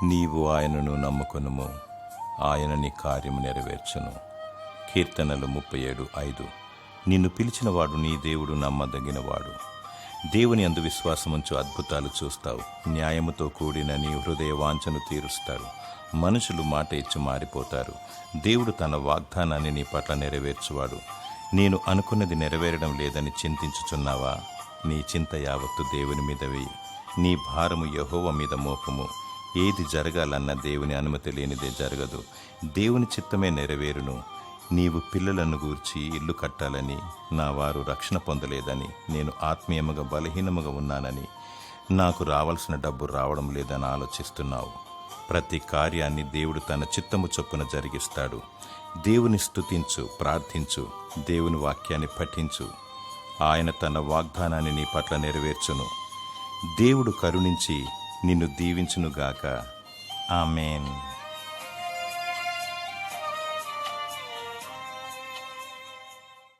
నీవు ఆయనను నమ్ముకొనుము, ఆయన నీ కార్యము నెరవేర్చును. కీర్తనలు 37:5. నిన్ను పిలిచినవాడు నీ దేవుడు నమ్మదగినవాడు. దేవుని అందు విశ్వాసముంచు అద్భుతాలు చూస్తావు. న్యాయముతో కూడిన నీ హృదయ వాంఛను తీరుస్తాడు. మనుషులు మాట ఇచ్చి మారిపోతారు. దేవుడు తన వాగ్దానాన్ని నీ పట్ల నెరవేర్చువాడు. నేను అనుకున్నది నెరవేరడం లేదని చింతించుచున్నావా? నీ చింత యావత్తు దేవుని మీద వేయి. నీ భారము యెహోవా మీద మోపము. ఏది జరగాలన్న దేవుని అనుమతి లేనిదే జరగదు. దేవుని చిత్తమే నెరవేరును. నీవు పిల్లలను గూర్చి ఇల్లు కట్టాలని, నా వారు రక్షణ పొందలేదని, నేను ఆత్మీయముగా బలహీనముగా ఉన్నానని, నాకు రావాల్సిన డబ్బు రావడం లేదని ఆలోచిస్తున్నావు. ప్రతి కార్యాన్ని దేవుడు తన చిత్తము చొప్పున జరిగిస్తాడు. దేవుని స్తుతించు, ప్రార్థించు, దేవుని వాక్యాన్ని పఠించు. ఆయన తన వాగ్దానాన్ని నీ పట్ల నెరవేర్చును. దేవుడు కరుణించి నిన్ను దీవించునుగాక. ఆమేన్.